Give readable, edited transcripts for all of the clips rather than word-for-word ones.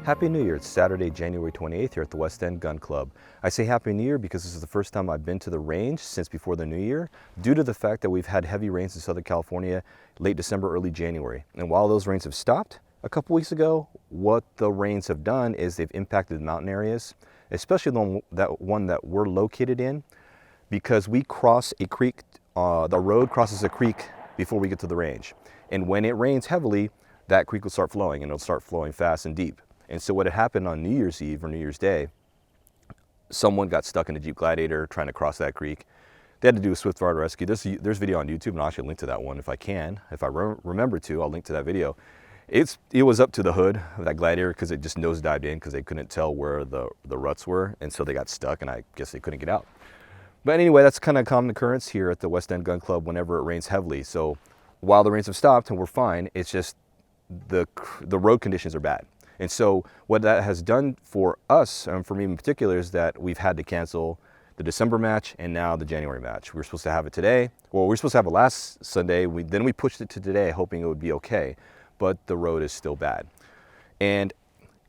Happy New Year. It's Saturday, January 28th here at the West End Gun Club. I say Happy New Year because this is the first time I've been to the range since before the new year, due to the fact that we've had heavy rains in Southern California late December, early January. And while those rains have stopped a couple weeks ago, what the rains have done is they've impacted the mountain areas, especially the one that we're located in, because we cross a creek, the road crosses a creek before we get to the range. And when it rains heavily, that creek will start flowing, and it'll start flowing fast and deep. And so what had happened on New Year's Eve or New Year's Day, someone got stuck in a Jeep Gladiator trying to cross that creek. They had to do a swift water rescue. There's video on YouTube, and I'll actually link to that one if I can. If I remember to, I'll link to that video. It was up to the hood of that Gladiator because it just nosedived in because they couldn't tell where the ruts were, and so they got stuck, and I guess they couldn't get out. But anyway, that's kind of a common occurrence here at the West End Gun Club whenever it rains heavily. So while the rains have stopped and we're fine, it's just the road conditions are bad. And so what that has done for us, and for me in particular, is that we've had to cancel the December match and now the January match. We were supposed to have it today. Well, we were supposed to have it last Sunday. Then we pushed it to today, hoping it would be okay. But the road is still bad. And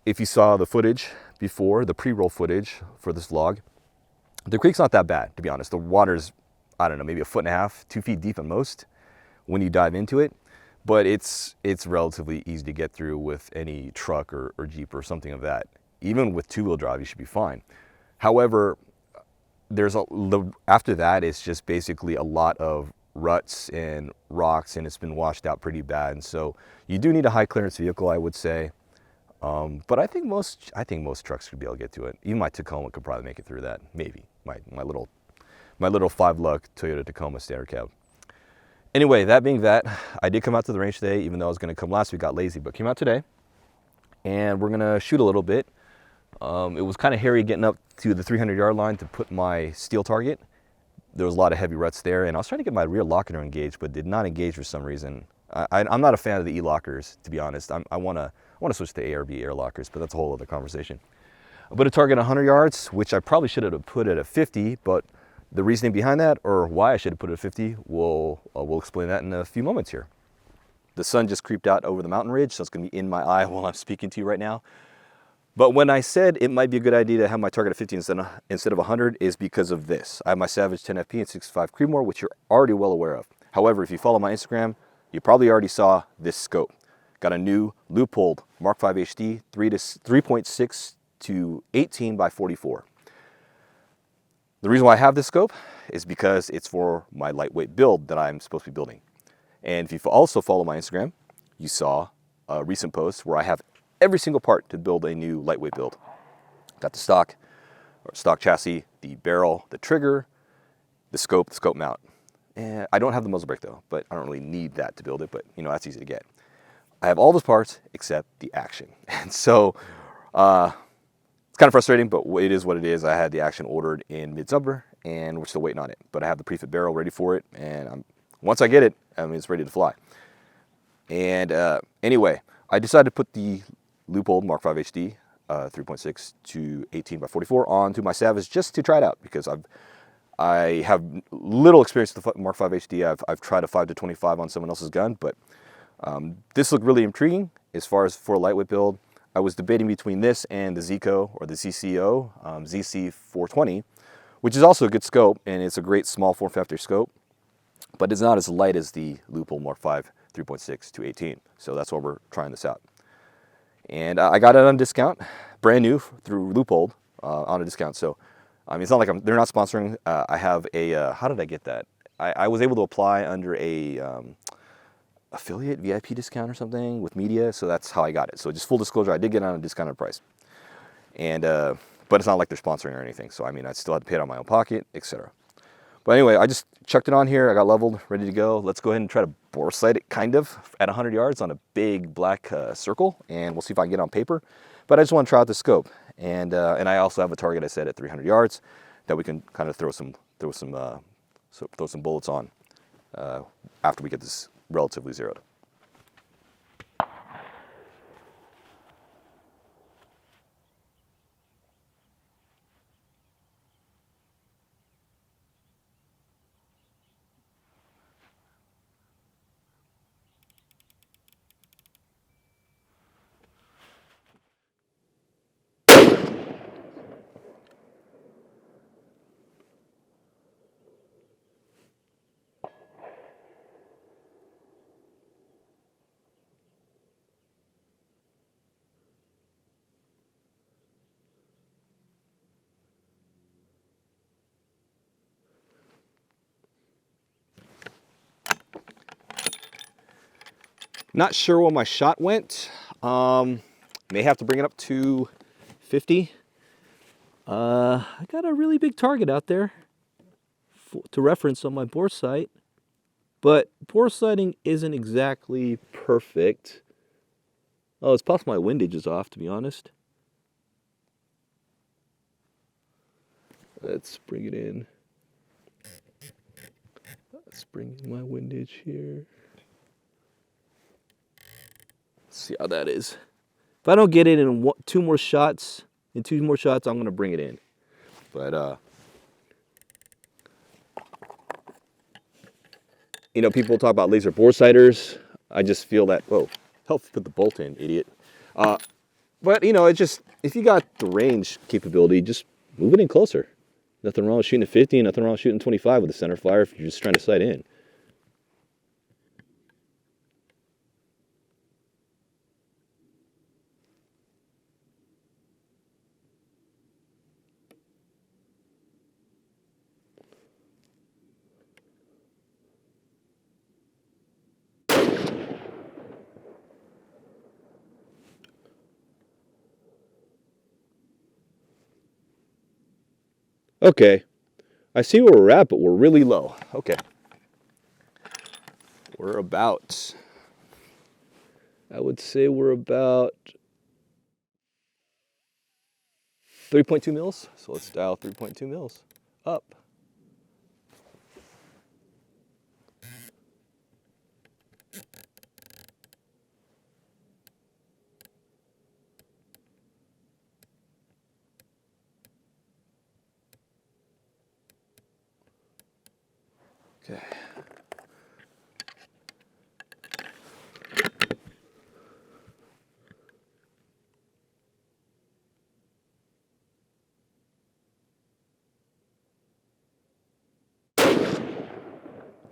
if you saw the footage before, the pre-roll footage for this vlog, the creek's not that bad, to be honest. The water's, I don't know, maybe 1.5 feet, 2 feet deep at most when you dive into it. But it's relatively easy to get through with any truck or Jeep or something of that. Even with two-wheel drive, you should be fine. However, after that, it's just basically a lot of ruts and rocks, and it's been washed out pretty bad. And so you do need a high clearance vehicle, I would say. But I think most trucks could be able to get to it. Even my Tacoma could probably make it through that. Maybe my little 5-lug Toyota Tacoma standard cab. Anyway, that being that, I did come out to the range today, even though I was going to come last week, got lazy, but came out today, and we're going to shoot a little bit. It was kind of hairy getting up to the 300-yard line to put my steel target. There was a lot of heavy ruts there, and I was trying to get my rear locker engaged, but did not engage for some reason. I'm not a fan of the E-lockers, to be honest. I want to switch to ARB air lockers, but that's a whole other conversation. I put a target 100 yards, which I probably should have put it at 50, but the reasoning behind that, or why I should have put it at 50, we'll explain that in a few moments here. The sun just creeped out over the mountain ridge, so it's going to be in my eye while I'm speaking to you right now. But when I said it might be a good idea to have my target at 50 instead of 100 is because of this. I have my Savage 10FP and 6.5 Creedmoor, which you're already well aware of. However, if you follow my Instagram, you probably already saw this scope. Got a new Leupold Mark 5HD 3.6-18x44. The reason why I have this scope is because it's for my lightweight build that I'm supposed to be building. And if you also follow my Instagram, you saw a recent post where I have every single part to build a new lightweight build. Got the stock chassis, the barrel, the trigger, the scope mount. And I don't have the muzzle brake though, but I don't really need that to build it, but you know, that's easy to get. I have all those parts except the action. And so, it's kind of frustrating, but it is what it is. I had the action ordered in mid-summer, and we're still waiting on it. But I have the prefit barrel ready for it, and once I get it, it's ready to fly. And anyway, I decided to put the Leupold Mark 5HD 3.6-18x44 onto my Savage just to try it out, because I have little experience with the Mark 5HD. I've tried a 5-25 on someone else's gun, but this looked really intriguing as far as for a lightweight build. I was debating between this and the Zico or the ZCO ZC420, which is also a good scope, and it's a great small form factor scope, but it's not as light as the Leupold Mark 5 3.6-18. So that's why we're trying this out. And I got it on discount, brand new through Leupold on a discount. So it's not like they're not sponsoring. I have a, how did I get that? I was able to apply under a affiliate VIP discount or something with media, so that's how I got it. So just full disclosure, I did get it on a discounted price, and but it's not like they're sponsoring or anything. So I still had to pay it out of my own pocket, etc. But anyway, I just chucked it on here. I got leveled, ready to go. Let's go ahead and try to boresight it kind of at 100 yards on a big black circle, and we'll see if I can get it on paper. But I just want to try out the scope, and I also have a target I set at 300 yards that we can kind of throw some bullets on after we get this relatively zeroed. Not sure where my shot went. May have to bring it up to 50. I got a really big target out there to reference on my bore sight, but bore sighting isn't exactly perfect. Oh, it's possible my windage is off, to be honest. Let's bring it in. Let's bring in my windage here. Let's see how that is. If I don't get it in two more shots, I'm going to bring it in. But, you know, people talk about laser bore sighters. I just feel that, whoa, help put the bolt in, idiot. But, you know, it just, if you got the range capability, just move it in closer. Nothing wrong with shooting at 50, nothing wrong with shooting 25 with a center fire if you're just trying to sight in. Okay, I see where we're at, but we're really low. Okay. We're about, I would say we're about 3.2 mils. So let's dial 3.2 mils up. Okay.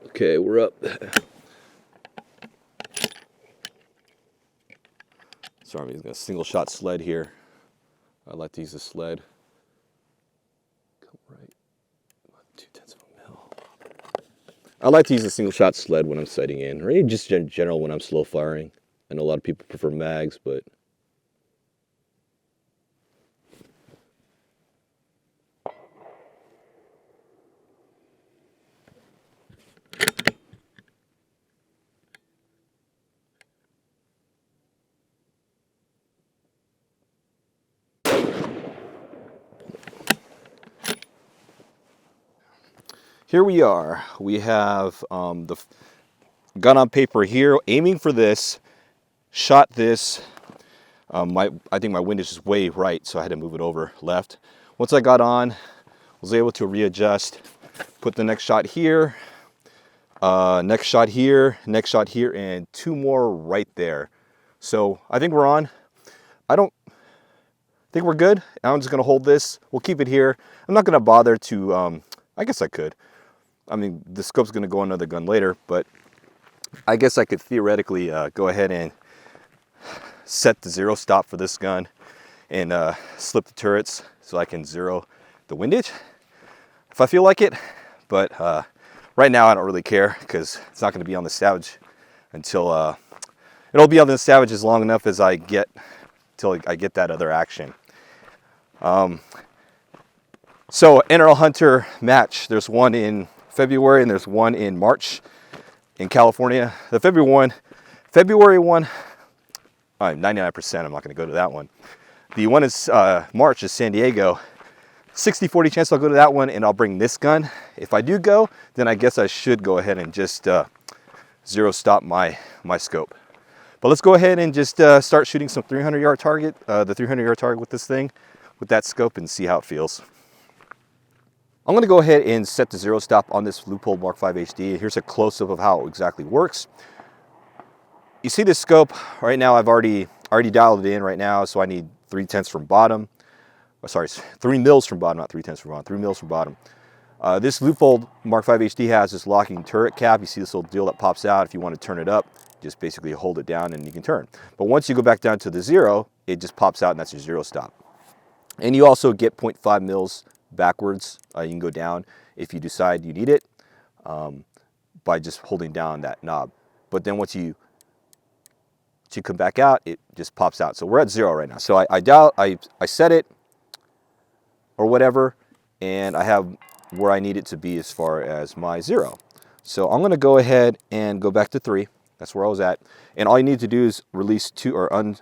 Okay, we're up. Sorry, I'm using a single shot sled here. I like to use a sled. Come right, about 0.2 mil. I like to use a single shot sled when I'm sighting in, or just in general when I'm slow firing. I know a lot of people prefer mags, but here we are. We have the gun on paper here, aiming for this, shot this. I think my windage is way right, so I had to move it over left. Once I got on, was able to readjust, put the next shot here, next shot here, and two more right there. So I think we're on. I don't think we're good. I'm just gonna hold this. We'll keep it here. I'm not gonna bother to, I guess I could. I mean, the scope's gonna go on another gun later, but I guess I could theoretically go ahead and set the zero stop for this gun and slip the turrets so I can zero the windage if I feel like it. But right now I don't really care because it's not going to be on the Savage until it'll be on the Savage as long enough as I get till I get that other action. So NRL Hunter match, there's one in February and there's one in March in California. The February one, I'm 99%, I'm not going to go to that one. The one is March is San Diego. 60-40 chance I'll go to that one, and I'll bring this gun. If I do go, then I guess I should go ahead and just zero stop my scope. But let's go ahead and just start shooting some 300-yard target, the 300-yard target with this thing, with that scope, and see how it feels. I'm going to go ahead and set the zero stop on this Leupold Mark 5 HD. Here's a close-up of how it exactly works. You see this scope right now, I've already dialed it in right now, so I need 3/10 from bottom. Oh, sorry, 3 mils from bottom, not 3/10 from bottom, 3 mils from bottom. This Leupold Mark 5 HD has this locking turret cap. You see this little deal that pops out. If you want to turn it up, just basically hold it down and you can turn. But once you go back down to the zero, it just pops out and that's your zero stop. And you also get 0.5 mils backwards. You can go down if you decide you need it by just holding down that knob. But then once you to come back out, it just pops out. So we're at 0 right now. So I set it or whatever, and I have where I need it to be as far as my 0. So I'm going to go ahead and go back to 3. That's where I was at. And all you need to do is release 2 or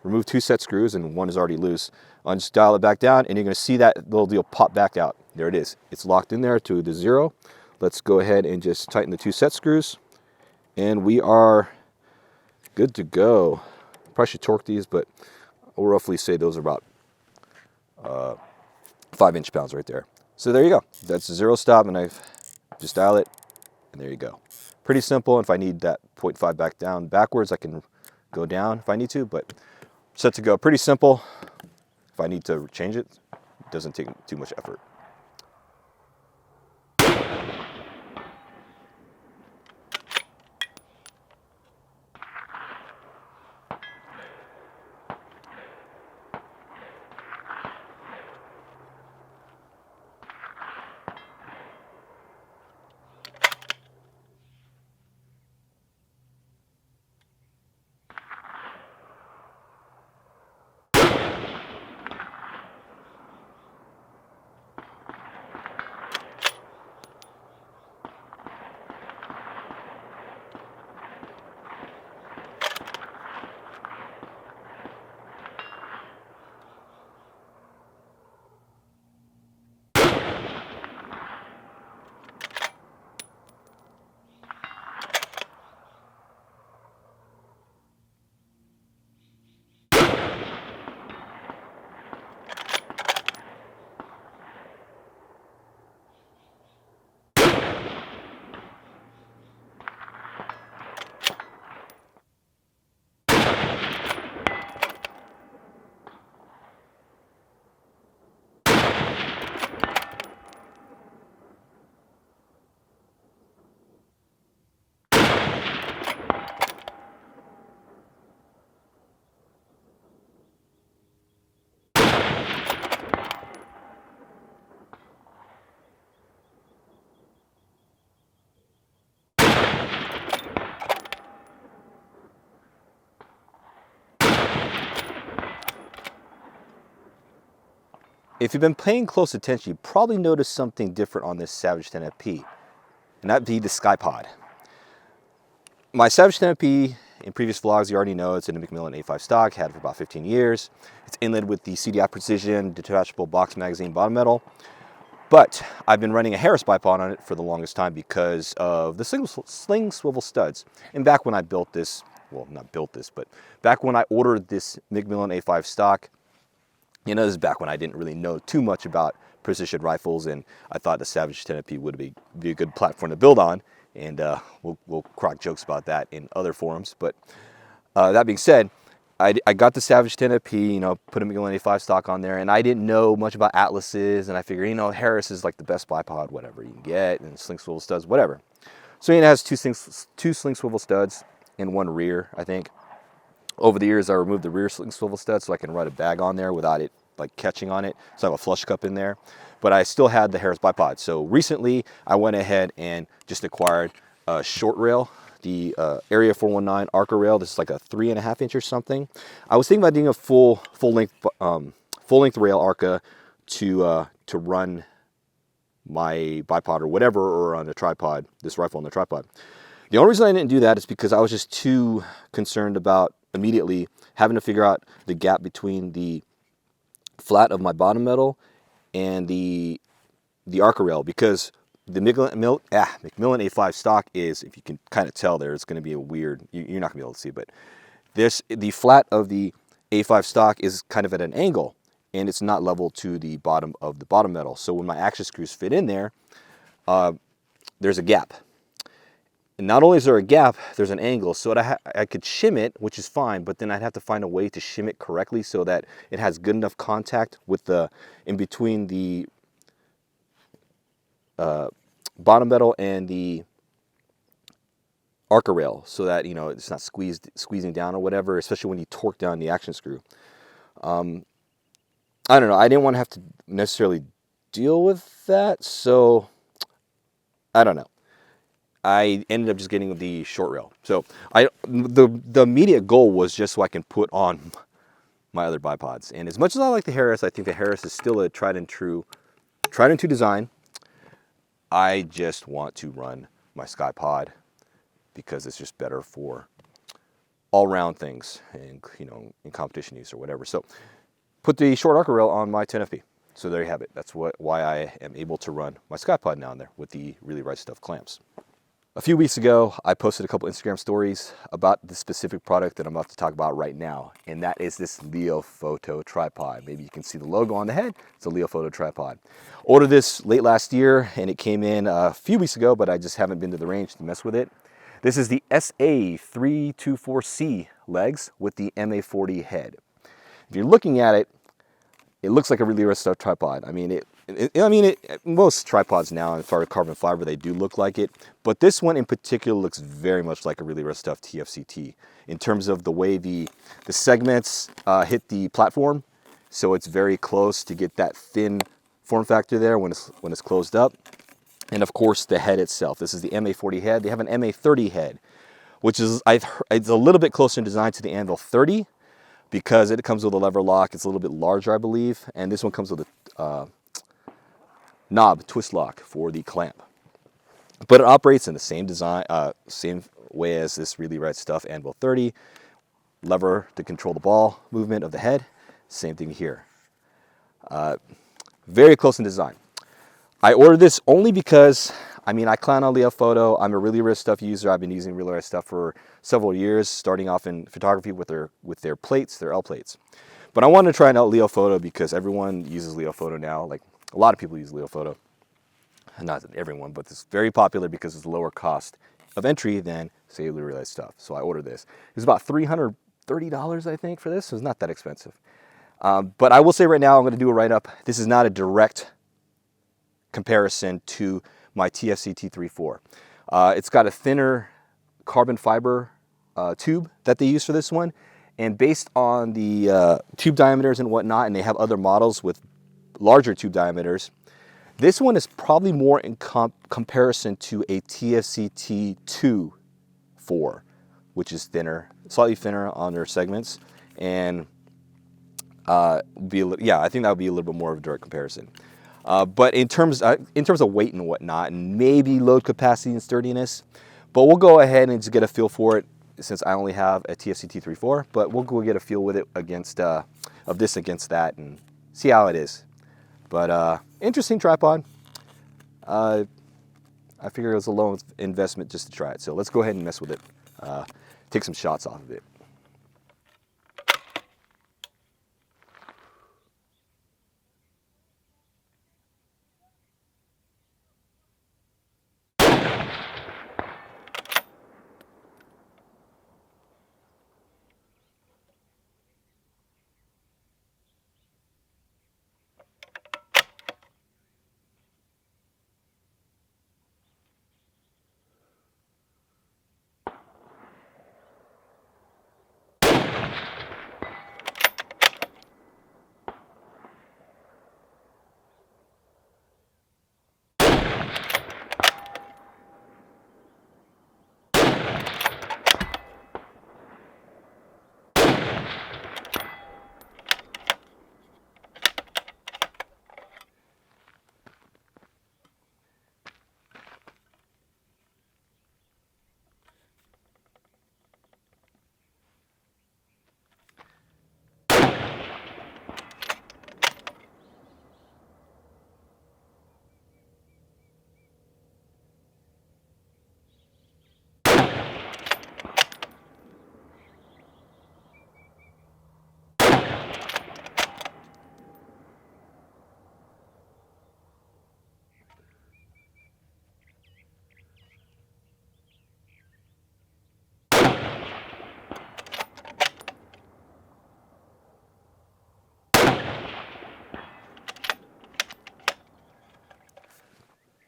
remove 2 set screws, and 1 is already loose. I'll just dial it back down, and you're going to see that little deal pop back out. There it is. It's locked in there to the 0. Let's go ahead and just tighten the 2 set screws, and we are good to go. Probably should torque these, but I'll roughly say those are about 5 inch-pounds right there. So there you go. That's the 0 stop, and I've just dial it, and there you go. Pretty simple. If I need that 0.5 back down backwards, I can go down if I need to, but set to go. Pretty simple. If I need to change it, it doesn't take too much effort. If you've been paying close attention, you probably noticed something different on this Savage 10 FP, and that'd be the SkyPod. My Savage 10 FP, in previous vlogs, you already know it's in a Macmillan A5 stock, had it for about 15 years. It's inlaid with the CDI Precision detachable box magazine bottom metal, but I've been running a Harris bipod on it for the longest time because of the sling swivel studs. And back when I built this, well, not built this, but back when I ordered this Macmillan A5 stock, you know, this is back when I didn't really know too much about precision rifles, and I thought the Savage 10 FP would be a good platform to build on, and we'll crack jokes about that in other forums. But that being said, I got the Savage 10 FP, you know, put a Macmillan A5 stock on there, and I didn't know much about Atlases, and I figured, you know, Harris is like the best bipod, whatever you can get, and sling swivel studs, whatever. So it has two sling swivel studs and 1 rear, I think. Over the years, I removed the rear sling swivel stud so I can run a bag on there without it like catching on it. So I have a flush cup in there, but I still had the Harris bipod. So recently, I went ahead and just acquired a short rail, the Area 419 Arca rail. This is like a 3.5 inch or something. I was thinking about doing a full length rail Arca to run my bipod or whatever, or on a tripod, this rifle on the tripod. The only reason I didn't do that is because I was just too concerned about immediately having to figure out the gap between the flat of my bottom metal and the Arca rail, because the Macmillan A5 stock is, if you can kind of tell there, it's going to be a weird, you're not going to be able to see, but the flat of the A5 stock is kind of at an angle, and it's not level to the bottom of the bottom metal. So when my action screws fit in there, there's a gap. And not only is there a gap, there's an angle, so I could shim it, which is fine, but then I'd have to find a way to shim it correctly so that it has good enough contact with in between the bottom metal and the Arca rail, so that, you know, it's not squeezing down or whatever, especially when you torque down the action screw. I don't know, I didn't want to have to necessarily deal with that, so I don't know. I ended up just getting the short rail. So the immediate goal was just so I can put on my other bipods. And as much as I like the Harris, I think the Harris is still a tried and true design. I just want to run my SkyPod because it's just better for all-round things, and in competition use or whatever. So put the short Arca rail on my 10FP. So there you have it. That's why I am able to run my SkyPod now and there with the Really Right Stuff clamps. A few weeks ago, I posted a couple Instagram stories about the specific product that I'm about to talk about right now, and that is this Leofoto Tripod. Maybe you can see the logo on the head. It's a Leofoto Tripod. Ordered this late last year, and it came in a few weeks ago, but I just haven't been to the range to mess with it. This is the SA-324C legs with the MA-40 head. If you're looking at it, it looks like a Really Right Stuff tripod. I mean, most tripods now, as far as carbon fiber, they do look like it. But this one in particular looks very much like a Really Right Stuff TFCT in terms of the way the segments hit the platform. So it's very close to get that thin form factor there when it's closed up. And of course, the head itself. This is the MA-40 head. They have an MA-30 head, which is it's a little bit closer in design to the Anvil 30 because it comes with a lever lock. It's a little bit larger, I believe, and this one comes with a knob twist lock for the clamp. But it operates in the same design, same way as this Really Right Stuff Anvil 30. Lever to control the ball movement of the head. Same thing here. Very close in design. I ordered this only because, I clown on Leofoto. I'm a Really Right Stuff user. I've been using Really Right Stuff for several years, starting off in photography with their plates, their L plates. But I wanted to try out Leofoto because everyone uses Leofoto now. Like, a lot of people use Leofoto. Not everyone, but it's very popular because it's lower cost of entry than, say, Really Right Stuff. So I ordered this. It was about $330, I think, for this. So it's not that expensive. But I will say right now, I'm going to do a write-up. This is not a direct comparison to my TFCT 3.4. It's got a thinner carbon fiber tube that they use for this one, and based on the tube diameters and whatnot, and they have other models with larger tube diameters, this one is probably more in comparison to a TFCT 2.4, which is thinner, slightly thinner on their segments, and I think that would be a little bit more of a direct comparison. But in terms of weight and whatnot, and maybe load capacity and sturdiness, but we'll go ahead and just get a feel for it since I only have a TFCT 3.4. But we'll go get a feel with it against of this against that and see how it is. But interesting tripod. I figure it was a low investment just to try it. So let's go ahead and mess with it. Take some shots off of it.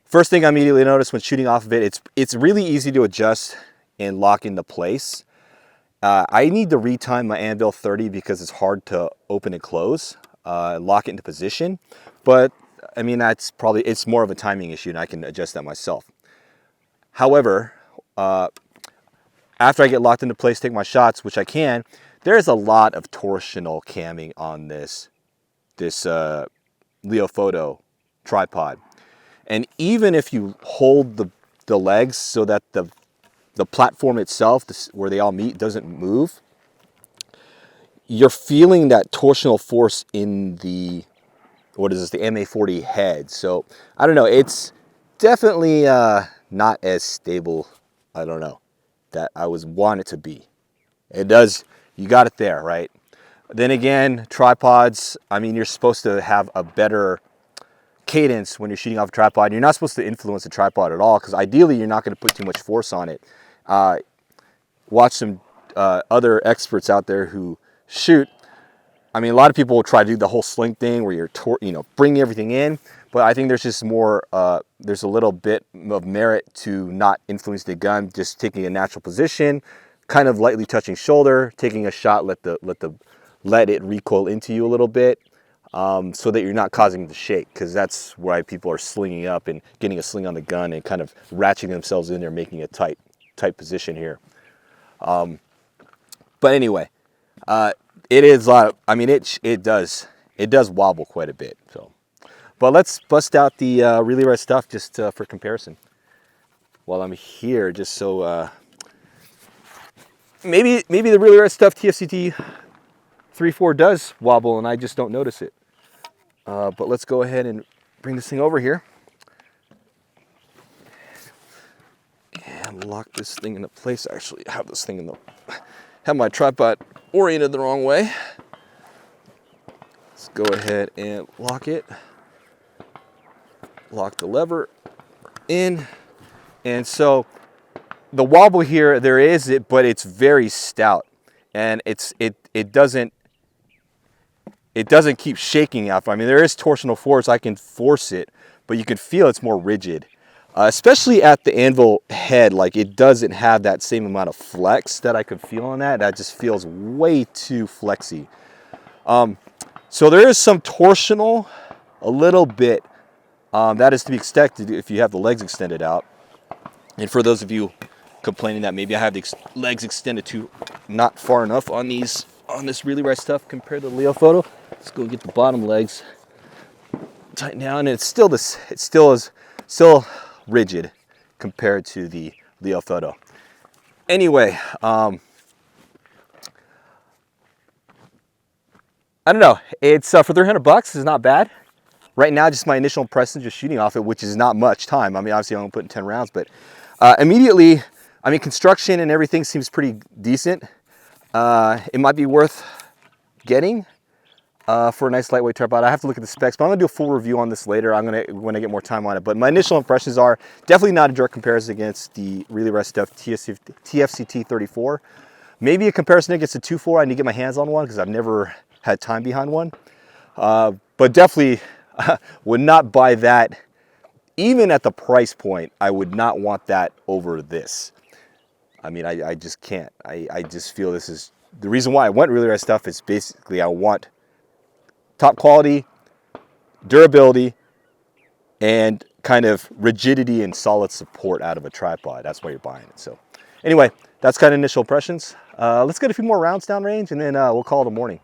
First thing I immediately noticed when shooting off of it, it's really easy to adjust and lock into place. I need to retime my Anvil 30 because it's hard to open and close, lock it into position. But I mean, it's more of a timing issue and I can adjust that myself. However, after I get locked into place, take my shots, which I can, there's a lot of torsional camming on this Leofoto tripod. And even if you hold the legs so that the platform itself, where they all meet, doesn't move, you're feeling that torsional force in the, what is this, the MA-40 head. So I don't know, it's definitely not as stable, I don't know, that I want it to be. It does, you got it there, right? Then again, tripods, I mean, you're supposed to have a better cadence when you're shooting off a tripod. You're not supposed to influence the tripod at all, because ideally you're not going to put too much force on it. Watch some other experts out there who shoot. I mean, a lot of people will try to do the whole sling thing where you're bringing everything in, but I think there's just more, there's a little bit of merit to not influence the gun, just taking a natural position, kind of lightly touching shoulder, taking a shot, let it recoil into you a little bit, so that you're not causing the shake, because that's why people are slinging up and getting a sling on the gun and kind of ratcheting themselves in there, making a tight position here. But anyway, it is a lot. I mean, it does wobble quite a bit. So, but let's bust out the really red stuff just for comparison while I'm here, just so maybe the really red stuff TFCT 3.4 does wobble and I just don't notice it. But let's go ahead and bring this thing over here and lock this thing into place. Actually, I have this thing have my tripod oriented the wrong way. Let's go ahead and lock it. Lock the lever in. And so the wobble here, there is it, but it's very stout, and it doesn't keep shaking out. I mean, there is torsional force. I can force it, but you can feel it's more rigid, especially at the anvil head. Like, it doesn't have that same amount of flex that I could feel on that. That just feels way too flexy. So there is some torsional, a little bit. That is to be expected if you have the legs extended out. And for those of you complaining that maybe I have the legs extended too not far enough on this really red stuff compared to the Leofoto, let's go get the bottom legs tightened down, and it's still rigid compared to the Leofoto. Anyway, I don't know. It's for $300. It's not bad. Right now, just my initial impression, just shooting off it, which is not much time. I mean, obviously, I'm only putting 10 rounds, but immediately, I mean, construction and everything seems pretty decent. It might be worth getting for a nice lightweight tripod. I have to look at the specs, but I'm gonna do a full review on this later. When I get more time on it. But my initial impressions are definitely not a direct comparison against the really red stuff TFCT 34. Maybe a comparison against the 2.4. I need to get my hands on one because I've never had time behind one. But definitely would not buy that. Even at the price point, I would not want that over this. I mean, I just can't. I just feel this is the reason why I want really red stuff. Is basically I want top quality, durability, and kind of rigidity and solid support out of a tripod. That's why you're buying it. So anyway, that's kind of initial impressions. Let's get a few more rounds downrange, and then we'll call it a morning.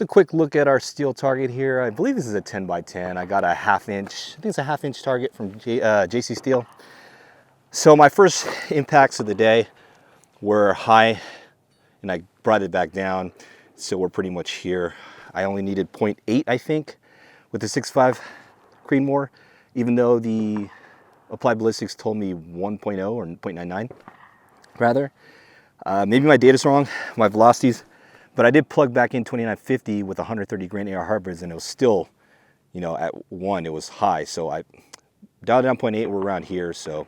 A quick look at our steel target here. I believe this is a 10 by 10. I got a 1/2 inch, I think it's a 1/2 inch target from JC Steel. So my first impacts of the day were high, and I brought it back down. So we're pretty much here. I only needed 0.8, I think, with the 6.5 Creedmoor, even though the applied ballistics told me 1.0 or 0.99 rather. Maybe my data's wrong, my velocities, but I did plug back in 2950 with 130 grain AR hybrids, and it was still, you know, at 1 it was high. So I dialed down 0.8, we're around here, so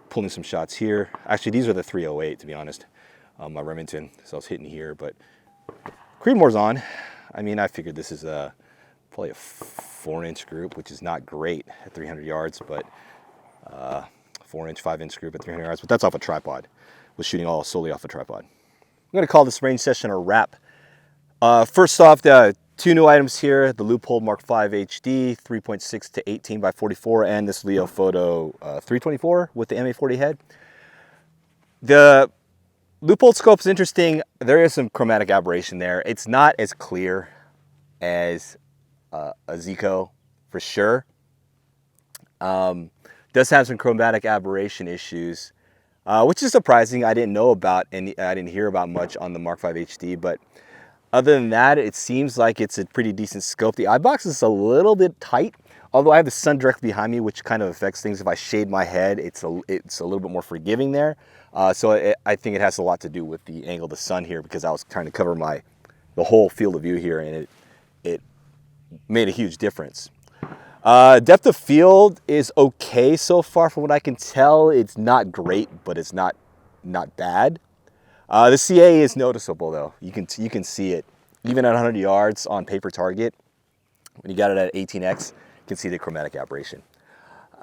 pulling some shots here. Actually, these are the 308 to be honest, my Remington, so I was hitting here, but Creedmoor's on. I mean, I figured this is probably a 4-inch group, which is not great at 300 yards, but 4-inch, 5-inch group at 300 yards, but that's off a tripod. Was shooting all solely off a tripod. I'm gonna call this range session a wrap. First off, the 2 new items here, the Leupold Mark 5HD 3.6-18x44 and this Leofoto 324 with the MA-40 head. The Leupold scope is interesting. There is some chromatic aberration there. It's not as clear as a Zico for sure. Does have some chromatic aberration issues, which is surprising. I didn't know about, and I didn't hear about much on the Mark 5 HD, but other than that, it seems like it's a pretty decent scope. The eye box is a little bit tight, although I have the sun directly behind me, which kind of affects things. If I shade my head, it's a little bit more forgiving there. So I think it has a lot to do with the angle of the sun here, because I was trying to cover the whole field of view here, and it made a huge difference. Depth of field is okay so far from what I can tell. It's not great, but it's not bad. The CA is noticeable though. You can see it even at 100 yards on Paper Target. When you got it at 18x, you can see the chromatic aberration.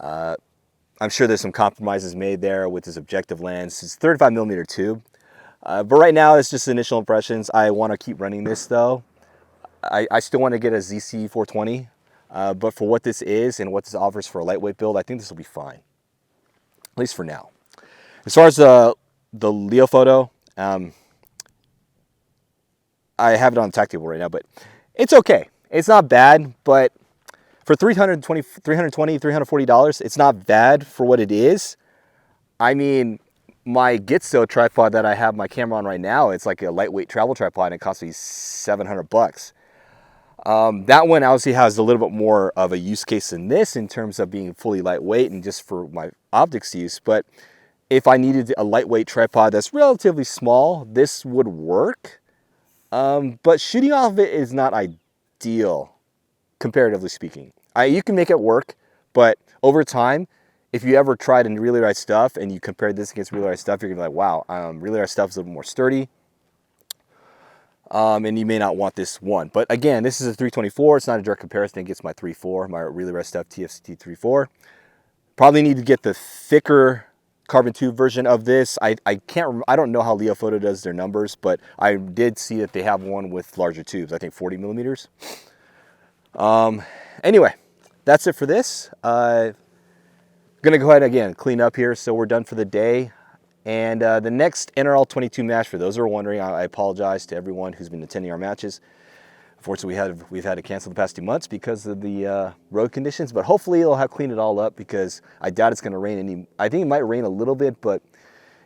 I'm sure there's some compromises made there with this objective lens. It's a 35mm tube, but right now it's just initial impressions. I want to keep running this though. I still want to get a ZC 420, but for what this is and what this offers for a lightweight build, I think this will be fine, at least for now. As far as the Leofoto, I have it on the tack table right now, but it's okay. It's not bad, but for $320, $340, it's not bad for what it is. I mean, my Gitzo tripod that I have my camera on right now, it's like a lightweight travel tripod, and it costs me $700. That one obviously has a little bit more of a use case than this in terms of being fully lightweight and just for my optics use. But if I needed a lightweight tripod that's relatively small, this would work. But shooting off of it is not ideal, comparatively speaking. You can make it work, but over time, if you ever tried in Really Right Stuff and you compare this against Really Right Stuff, you're gonna be like, wow, Really Right Stuff is a little more sturdy. And you may not want this one. But again, this is a 324. It's not a direct comparison against my 3.4, my Really Right Stuff TFCT 3.4. Probably need to get the thicker carbon tube version of this. I don't know how Leofoto does their numbers, but I did see that they have one with larger tubes, I think 40mm. Anyway, that's it for this. Gonna go ahead again, clean up here, so we're done for the day. And the next NRL 22 match, for those who are wondering, I apologize to everyone who's been attending our matches. Unfortunately, we've had to cancel the past 2 months because of the road conditions, but hopefully it'll have cleaned it all up, because I doubt it's going to rain I think it might rain a little bit, but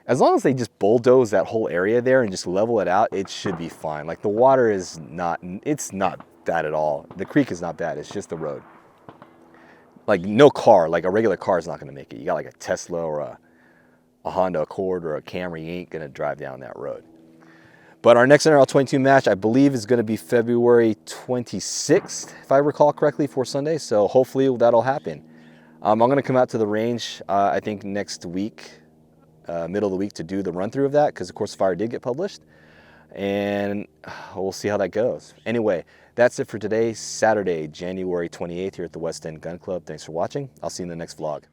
as long as they just bulldoze that whole area there and just level it out, it should be fine. Like, the water is it's not bad at all. The creek is not bad, it's just the road. Like, no car, like a regular car is not going to make it. You got like a Tesla or a Honda Accord or a Camry, you ain't going to drive down that road. But our next NRL 22 match, I believe, is going to be February 26th, if I recall correctly, for Sunday. So hopefully that'll happen. I'm going to come out to the range, I think, next week, middle of the week, to do the run-through of that, because, of course, Fire did get published. And we'll see how that goes. Anyway, that's it for today, Saturday, January 28th, here at the West End Gun Club. Thanks for watching. I'll see you in the next vlog.